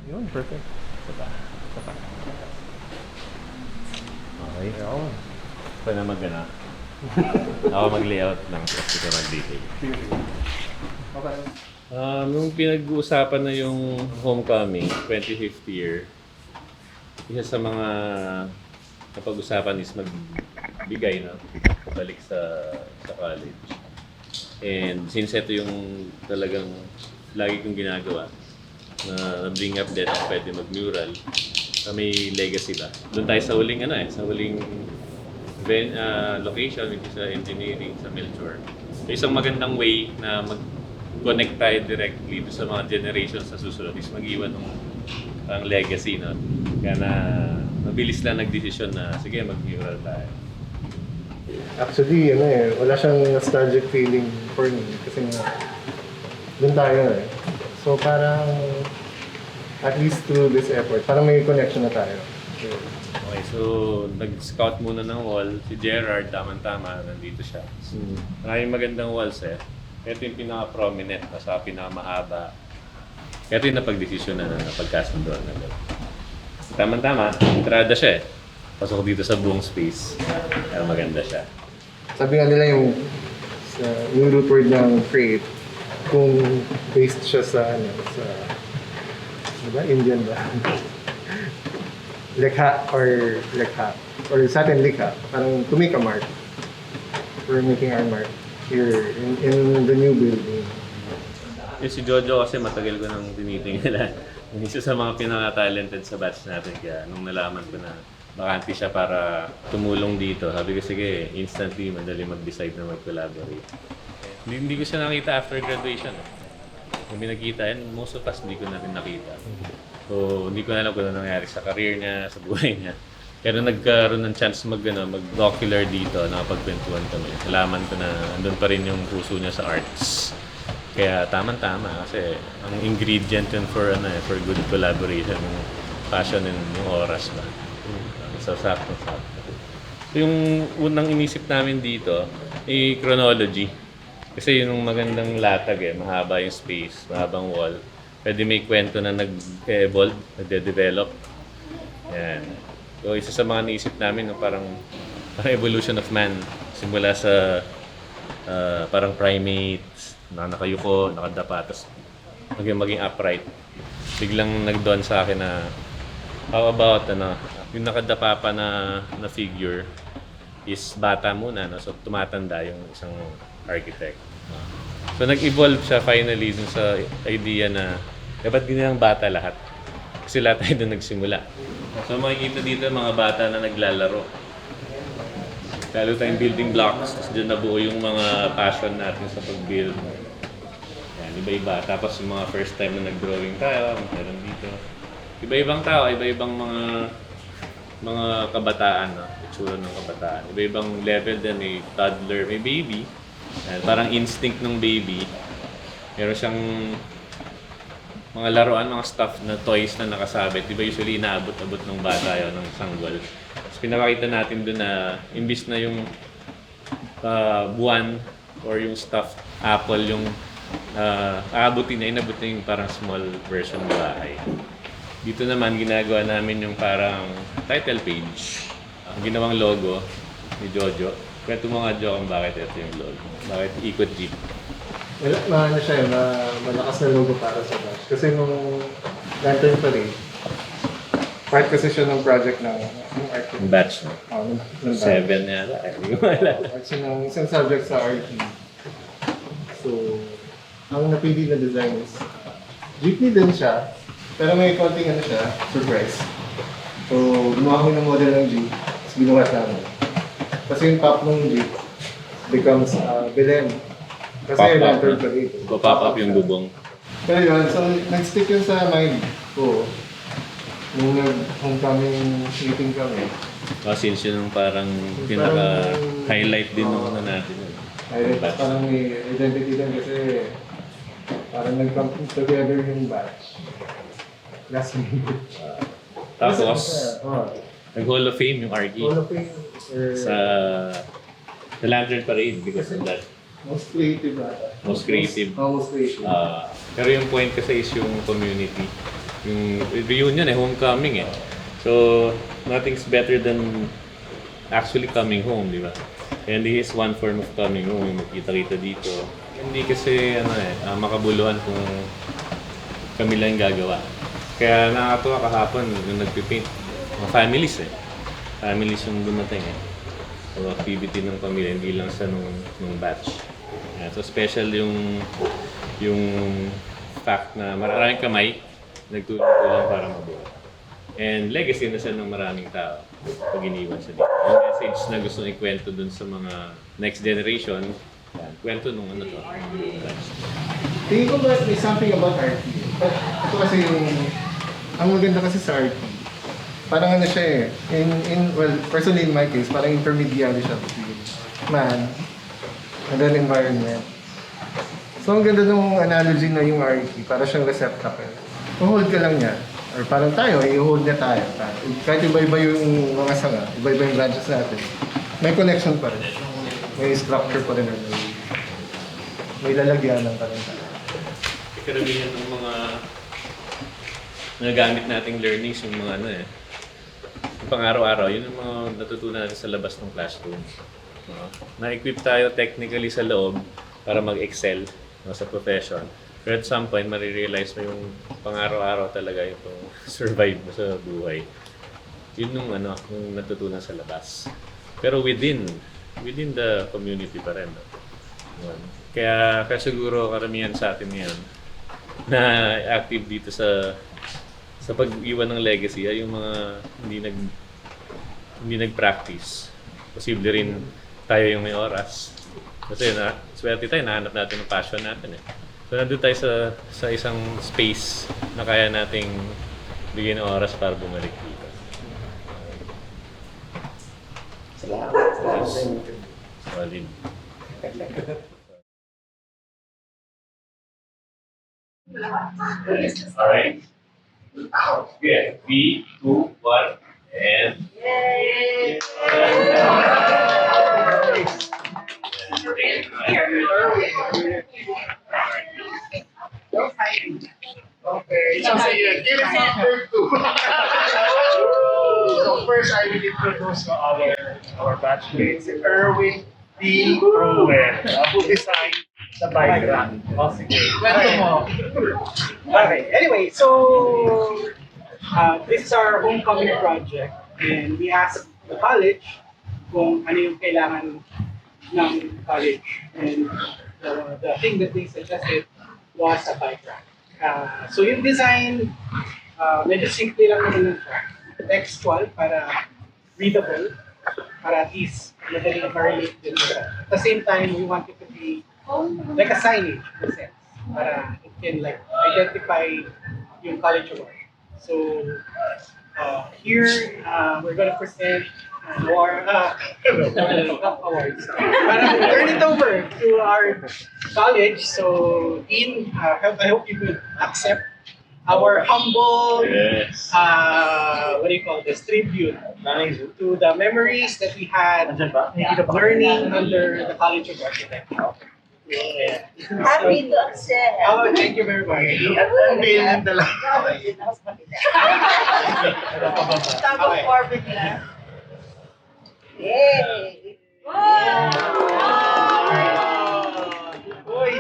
Yun, perfect. Okay. Ayun. Ito na mag-ano. Ako mag-layout lang. Tapos ito mag-detail. Okay. Nung pinag-uusapan na yung homecoming, 25th year, isa sa mga napag-usapan is magbigay, no? Balik sa college. And since ito yung talagang lagi kong ginagawa, na bring up din ako pwede mag-mural, may legacy ba? Doon tayo sa huling sa huling location, which is sa engineering sa Melchor. So, isang magandang way na mag-connect tayo directly sa mga generations sa susunod is mag-iwan ng parang legacy, no? Kaya na mabilis lang nag-decision na sige, mag-mural tayo. Actually, wala siyang nostalgic feeling for me kasi nga, doon tayo So parang, at least through this effort, parang may connection na tayo. Okay, so nag-scout muna ng wall. Si Gerard, tama-tama, nandito siya. Maraming magandang walls Ito yung pinaka-prominent, nasa pinaka-mahaba. Ito yung napag-desisyon na napagkasundoan na. Tama-tama, entrada siya Pasok dito sa buong space. Kaya maganda siya. Sabi nga nila yung root word ng create, kung based siya sa diba, Indian ba? Lekha or sa atin likha, parang to make a mark. We're making our mark here in the new building. Si Jojo kasi matagal ko nang tinitingnan. Isa sa mga pinaka-talented sa batch natin. Kaya nung nalaman ko na bakante siya para tumulong dito, sabi ko sige, instantly madali mag-decide na mag-collaborate. Hindi ko siya nakita after graduation. Kung nakita yan, most of us hindi ko na rin nakita. So, hindi ko na alam kung ano nangyari sa career niya, sa buhay niya. Pero nagkaroon ng chance mag-ocular dito, nakapagkwentuhan kami. Nalaman ko na andun pa rin yung puso niya sa arts. Kaya tama-tama kasi ang ingredient yun for good collaboration, yung passion and yung oras ba. So, sakto-sakto. Yung unang inisip namin dito, chronology. Kasi yung magandang latag mahaba yung space, mahabang wall. Pwede may kwento na nag-evolve, nagde-develop. Yan. So, isa sa mga naisip namin, parang evolution of man. Simula sa parang primates, nakayuko, nakadapa, tapos maging upright. Biglang nag-dawn sa akin na how about yung nakadapa pa na figure is bata muna, no? So tumatanda yung isang architect. So nag-evolve siya finally dun sa idea na dapat ganyang bata lahat. Kasi lahat tayo doon nagsimula. So makikita dito mga bata na naglalaro. Lalo tayong building blocks, tapos dyan nabuo yung mga passion natin sa pag-build. Yan, iba-iba. Tapos yung mga first time na nag-drawing tayo, meron dito. Iba-ibang tao, iba-ibang mga kabataan, no? Itsura ng kabataan. Iba-ibang level din, may toddler, may baby. Yan, parang instinct ng baby. Meron siyang mga laruan, mga stuff na toys na nakasabit. Diba usually inaabot-abot ng bata yun, ng sanggol. Tapos pinakita natin doon na imbis na yung buwan or yung stuffed apple yung aabutin na, inabot na yung parang small version ng bahay. Dito naman ginagawa namin yung parang title page. Ang ginawang logo ni Jojo. Kwento mo nga, Jo, kung bakit ito yung logo. Bakit Ikot Jeep? Malakas na logo para sa batch. Kasi nung lantern pa rin, part kasi siya ng project ng art. Yung batch, no? Ng 7 yata. Hindi ko maalala. Kasi ng isang subject sa RT. So, ang napili na design is jeepney din siya, pero may konting surprise. So, gumawa kami ng model ng jeep, tapos ginawa namin. Kasi yung top ng jeep becomes Belen. Kasi lantern pa dito. Pop up yung bubong. Pero yun, so nag-stick yun sa mind ko. Nung nag-homecoming meeting kami. Since yun yung parang pinaka-highlight din nung natin. Highlight, parang may identity din kasi parang nag-come together yung batch. Last minute. Tapos, nag-Hall of Fame yung RG. Hall of Fame. Sa Lantern Parade because of that. Most creative ata. Most creative. Most creative. Pero yung point kasi is yung community. yung reunion homecoming eh. So, nothing's better than actually coming home, di ba? And this is one form of coming home, yung magkita-kita dito. Hindi kasi makabuluhan kung kami lang yung gagawa. Kaya nakakatuwa kahapon yung nagpipaint. Mga families eh. Families yung dumating eh. So, activity ng pamilya, hindi lang sa nung batch. So special yung fact na maraming kamay nagtulong-tulong para mabuo. And legacy na siya ng maraming tao pag iniwan siya dito. Yung message na gusto ikwento dun sa mga next generation, yan, kwento nung ano to. Tingin ko ba may something about RT? Ito kasi ang maganda kasi sa RT, parang ano siya eh, well, personally in my case, parang intermediary siya between man and then environment. So ang ganda ng analogy na yung RT, para siyang receptacle. I-hold ka lang niya. Or parang tayo, i-hold niya tayo. Kahit iba-iba yung mga sanga, iba-iba yung branches natin, may connection pa rin. May structure pa rin. May lalagyanan pa rin tayo. Karamihan ng mga nagagamit nating learnings, yung mga yung pang-araw-araw, yun yung mga natutunan natin sa labas ng classroom. Na-equip tayo technically sa loob para mag-excel sa profession. Pero at some point, marirealize mo yung pang-araw-araw talaga yung survive mo sa buhay. Yun yung natutunan sa labas. Pero within the community pa rin. Yun. Kaya siguro karamihan sa atin ngayon na active dito sa pag-iwan ng legacy ay yung mga hindi nag-practice. Posible rin tayo yung may oras. Kasi swerte tayo, nahanap natin yung passion natin eh. So nandun tayo sa isang space na kaya nating bigyan ng oras para bumalik dito. Salamat. Solid. Alright. Okay. 3, 2, 1, and... Yay! Okay, so sige, give it number 2. So first, I will introduce our batchmates, si Erwin D. Ruel, who designed the diagram. Oh, sige. Kwento mo. Okay, anyway, so this is our homecoming project and we asked the college kung ano yung kailangan ng college and the thing that they suggested was a bike rack. So yung design, medyo simple lang naman siya. Textual para readable, para at least madaling ma-relate din siya. At the same time, we want it to be like a signage in a sense, para it can like identify yung College of Art. So here we're gonna present more awards. Para turn it over to our college. So Dean, I hope you could accept our humble, what do you call this, tribute to the memories that we had learning under the College of Architecture. Yeah. Happy to accept. Oh, thank you very much. Unveil na lang. Tag of orbit na. Yay! Uy!